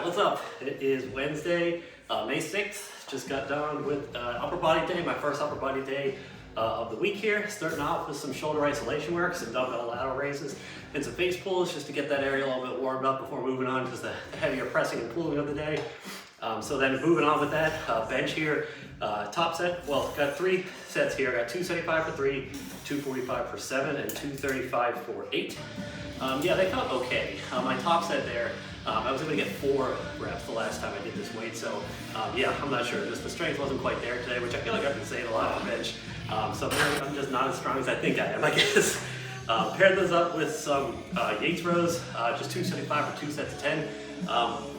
What's up? It is Wednesday, May 6th. Just got done with upper body day, my first upper body day of the week here. Starting off with some shoulder isolation work, some dumbbell lateral raises, and some face pulls just to get that area a little bit warmed up before moving on to the heavier pressing and pulling of the day. So then moving on with that, bench here, top set, well, got 3 sets here. I got 275 for 3, 245 for 7, and 235 for 8. Yeah, they felt okay. My top set there, I was able to get 4 reps the last time I did this weight, so yeah, I'm not sure. Just the strength wasn't quite there today, which I feel like I've been saying a lot on bench. So I'm just not as strong as I think I am, I guess. Paired those up with some Yates rows, just 275 for 2 sets of 10.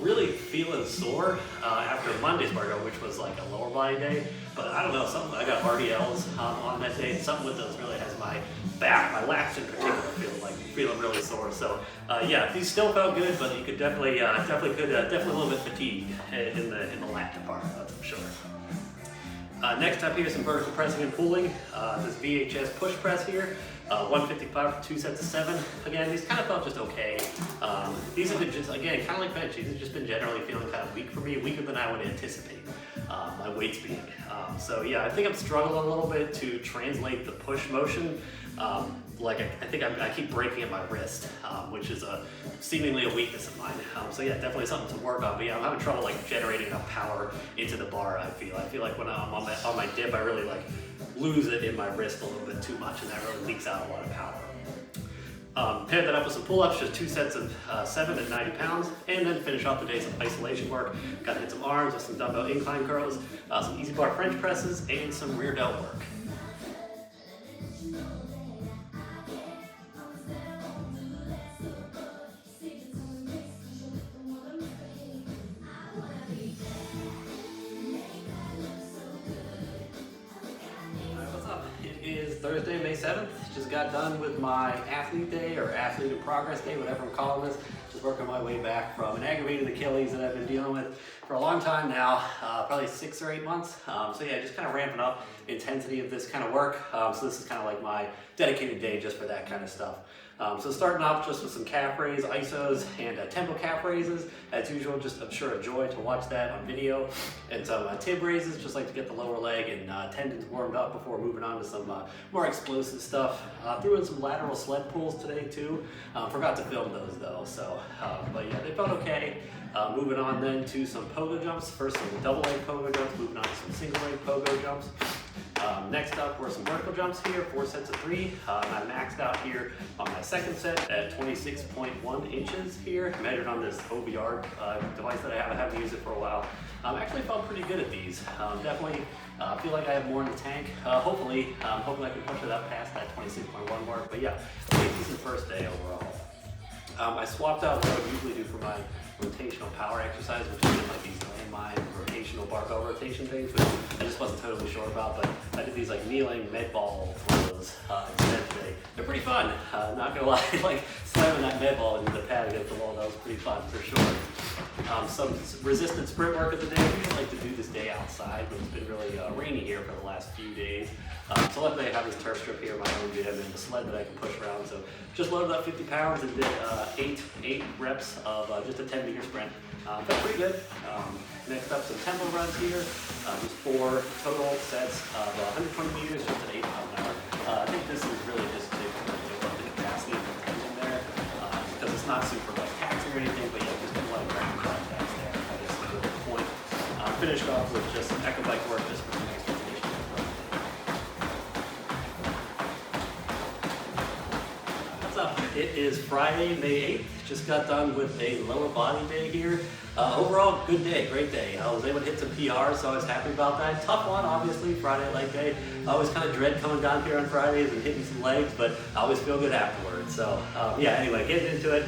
Really feeling sore after Monday's workout, which was like a lower body day. But I don't know, something, I got RDLs on that day. Something with those really has my back, my lats in particular, feeling really sore. So yeah, these still felt good, but you could definitely a little bit fatigued in the lat department, that's for sure. Next up here, some vertical pressing and pulling. This VHS push press here, 155 for 2 sets of 7. Again, these kind of felt just okay. These have been just, again, kind of like bench. These have just been generally feeling kind of weak for me, weaker than I would anticipate my weights being. So yeah, I think I'm struggling a little bit to translate the push motion. I think I keep breaking at my wrist, which is seemingly a weakness of mine. So yeah, definitely something to work on. But yeah, I'm having trouble like generating enough power into the bar. I feel like when I'm on my dip, I really like lose it in my wrist a little bit too much, and that really leaks out a lot of power. Pair that up with some pull-ups, just 2 sets of 7 at 90 pounds, and then finish off the day some isolation work. Got to hit some arms with some dumbbell incline curls, some easy bar French presses, and some rear delt work. Thursday, May 7th, just got done with my athlete day or athlete in progress day, whatever I'm calling this. Just working my way back from an aggravated Achilles that I've been dealing with for a long time now, probably 6 or 8 months. So yeah, just kind of ramping up the intensity of this kind of work. So this is kind of like my dedicated day just for that kind of stuff. So starting off just with some calf raise, isos, and tempo calf raises. As usual, just I'm sure a joy to watch that on video. And some tib raises, just like to get the lower leg and tendons warmed up before moving on to some more explosive stuff. Threw in some lateral sled pulls today too. Forgot to film those though, so, but yeah, they felt okay. Moving on then to some pogo jumps. First some double leg pogo jumps, moving on to some single leg pogo jumps. Next up were some vertical jumps here, 4 sets of 3. I maxed out here on my second set at 26.1 inches here, measured on this OBR device that I have. I haven't used it for a while. Actually felt pretty good at these. Definitely feel like I have more in the tank. Hopefully I can push it up past that 26.1 mark. But yeah, pretty decent first day overall. I swapped out what I would usually do for my rotational power exercise, which is like these landmine rotational barbell rotation things, which I just wasn't totally sure about, but I did these like kneeling med ball throws instead today. They're pretty fun, not gonna lie, like slamming that med ball into the pad against the wall, that was pretty fun for sure. Some resistant sprint work of the day. I usually like to do this day outside, but it's been really rainy here for the last few days. So luckily I have this turf strip here in my own gym and the sled that I can push around. So just loaded up 50 pounds and did 8 reps of just a 10-meter sprint. Felt pretty good. Next up, some tempo runs here. Just 4 total sets of 120 meters, just at 8 miles an hour. I think this is really just to build the capacity and the tension there, because it's not super like taxing or anything, but yeah, just a lot of ground contact there. I guess is the point. Finished off with just some echo bike work just for some extra conditioning. What's up? It is Friday, May 8th. Just got done with a lower body day here. Overall, good day, great day. I was able to hit some PRs, so I was happy about that. Tough one, obviously, Friday leg day. I always kind of dread coming down here on Fridays and hitting some legs, but I always feel good afterwards. So yeah, anyway, getting into it.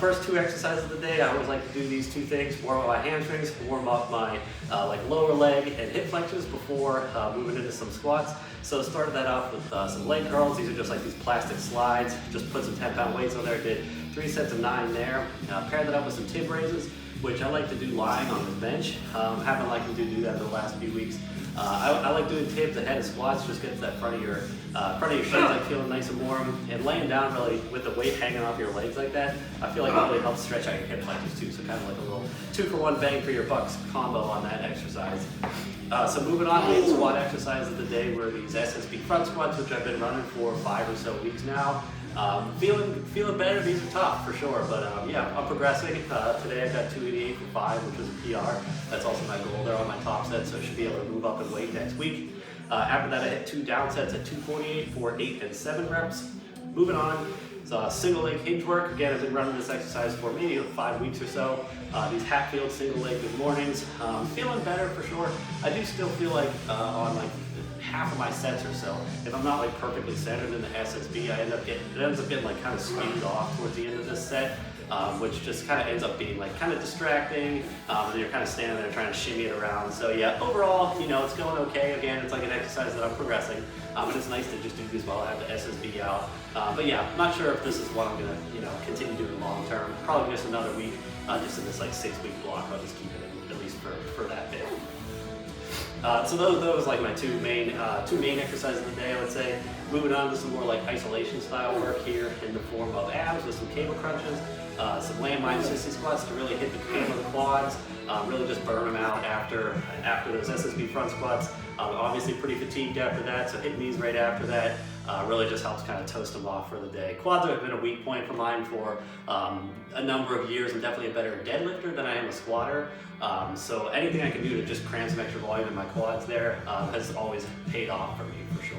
First 2 exercises of the day, I always like to do these 2 things: warm up my hamstrings, warm up my like lower leg and hip flexors before moving into some squats. So started that off with some leg curls. These are just like these plastic slides. Just put some 10-pound weights on there. Did 3 sets of 9 there. Paired that up with some tib raises. which I like to do lying on the bench. Haven't liked to do that the last few weeks. I like doing tabs ahead of squats, just gets that front of your shins like feeling nice and warm. And laying down really with the weight hanging off your legs like that, I feel like it really helps stretch out your hip flexors too. So kind of like a little 2-for-1 bang for your bucks combo on that exercise. So moving on, main squat exercise of the day were these SSB front squats, which I've been running for 5 or so weeks now. Feeling better. These are tough for sure, but yeah, I'm progressing. Today I got 288 for 5, which was a PR. That's also my goal there on my top set, so I should be able to move up in weight next week. After that, I hit 2 down sets at 248 for 8 and 7 reps. Moving on, so single leg hinge work. Again, I've been running this exercise for maybe 5 weeks or so. These Hatfield single leg good mornings. Feeling better for sure. I do still feel like on like half of my sets or so, if I'm not like perfectly centered in the SSB, it ends up getting like kind of skewed off towards the end of this set, which just kind of ends up being like kind of distracting, and you're kind of standing there trying to shimmy it around. So yeah, overall, you know, it's going okay. Again, it's like an exercise that I'm progressing, and it's nice to just do this while I have the SSB out. But yeah, I'm not sure if this is what I'm gonna, you know, continue doing long term. Probably just another week, just in this like 6-week block. I'll just keep it in, at least for that bit. So those like my two main exercises of the day, I would say. Moving on to some more like isolation style work here in the form of abs with some cable crunches, some landmine sissy squats to really hit the cam of the quads, really just burn them out after those SSB front squats. Obviously pretty fatigued after that, so hitting these right after that really just helps kind of toast them off for the day. Quads have been a weak point for mine for a number of years. I'm definitely a better deadlifter than I am a squatter. So anything I can do to just cram some extra volume in my quads there has always paid off for me for sure.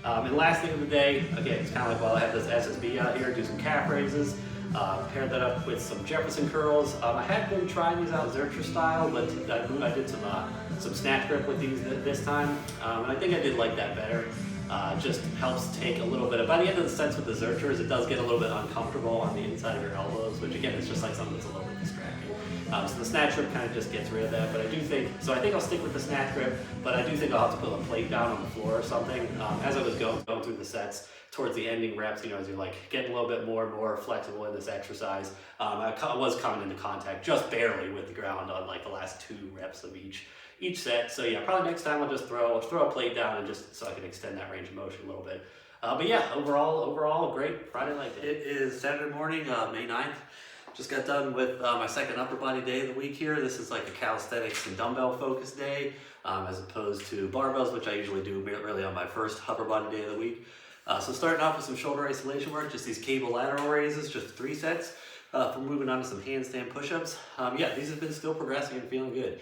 And last thing of the day, again, it's kind of like while I have this SSB out here, do some calf raises. Pair that up with some Jefferson curls. I had been trying these out Zercher style, but I did some snatch grip with these this time, and I think I did like that better. Just helps take a little bit of, by the end of the sets with the Zerchers, it does get a little bit uncomfortable on the inside of your elbows, which again is just like something that's a little bit distracting. So the snatch grip kind of just gets rid of that, but I think I'll stick with the snatch grip, but I do think I'll have to put a plate down on the floor or something. As I was going through the sets, towards the ending reps, you know, as you're like getting a little bit more and more flexible in this exercise, I was coming into contact just barely with the ground on like the last 2 reps of each set. So yeah, probably next time I'll just throw a plate down and just so I can extend that range of motion a little bit. But yeah, overall, great Friday leg day. It is Saturday morning, May 9th. Just got done with my second upper body day of the week here. This is like a calisthenics and dumbbell focused day, as opposed to barbells, which I usually do really on my first upper body day of the week. So starting off with some shoulder isolation work, just these cable lateral raises, just 3 sets. For moving on to some handstand push-ups. Yeah, these have been still progressing and feeling good.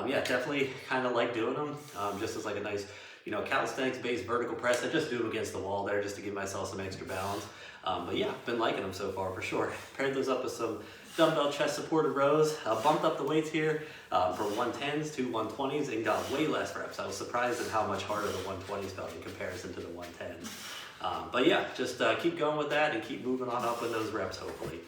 Yeah, definitely kind of like doing them, just as like a nice, you know, calisthenics-based vertical press. I just do them against the wall there just to give myself some extra balance. But yeah, been liking them so far for sure. Paired those up with some dumbbell chest supported rows. Bumped up the weights here from 110s to 120s and got way less reps. I was surprised at how much harder the 120s felt in comparison to the 110s. But yeah, just keep going with that and keep moving on up with those reps hopefully.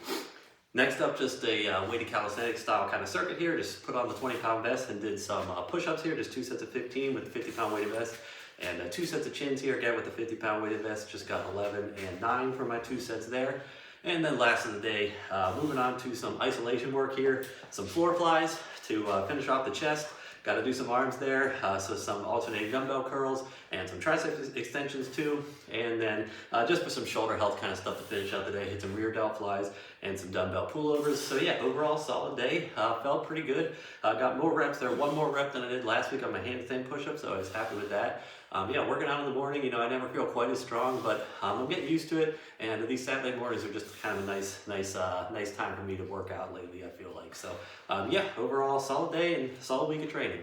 Next up, just a weighted calisthenics style kind of circuit here. Just put on the 20-pound vest and did some push-ups here, just 2 sets of 15 with the 50-pound weighted vest. And 2 sets of chins here, again with the 50-pound weighted vest. Just got 11 and 9 for my 2 sets there. And then last of the day, moving on to some isolation work here. Some floor flies to finish off the chest. Got to do some arms there, so some alternating dumbbell curls and some tricep extensions too. And then just for some shoulder health kind of stuff to finish out the day, hit some rear delt flies and some dumbbell pullovers. So yeah, overall solid day, felt pretty good. Got more reps there, 1 more rep than I did last week on my handstand push-ups, so I was happy with that. Yeah, working out in the morning, you know, I never feel quite as strong, but I'm getting used to it. And these Saturday mornings are just kind of a nice time for me to work out lately, I feel like. So yeah, overall solid day and solid week of training.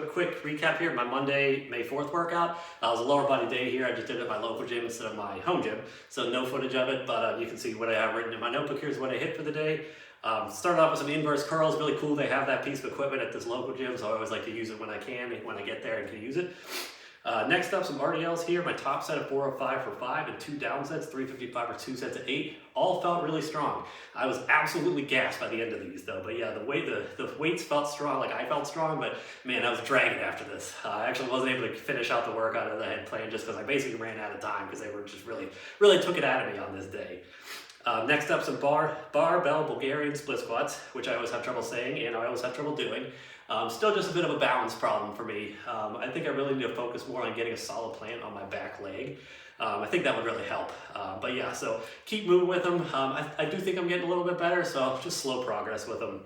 a quick recap here. My Monday, May 4th workout. It was a lower body day here. I just did it at my local gym instead of my home gym. So no footage of it, but you can see what I have written in my notebook. Here's what I hit for the day. Started off with some inverse curls, really cool. They have that piece of equipment at this local gym, so I always like to use it when I can, when I get there and can use it. Next up, some RDLs here. My top set of 405 for 5 and 2 down sets, 355 for 2 sets of 8. All felt really strong. I was absolutely gassed by the end of these though. But yeah, the weights felt strong, like I felt strong, but man, I was dragging after this. I actually wasn't able to finish out the workout as I had planned just because I basically ran out of time because they were just really took it out of me on this day. Next up, some barbell Bulgarian split squats, which I always have trouble saying and I always have trouble doing. Still just a bit of a balance problem for me. I think I really need to focus more on getting a solid plant on my back leg. I think that would really help. But yeah, so keep moving with them. I do think I'm getting a little bit better, so just slow progress with them.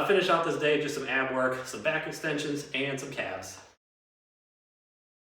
Finish out this day, just some ab work, some back extensions, and some calves.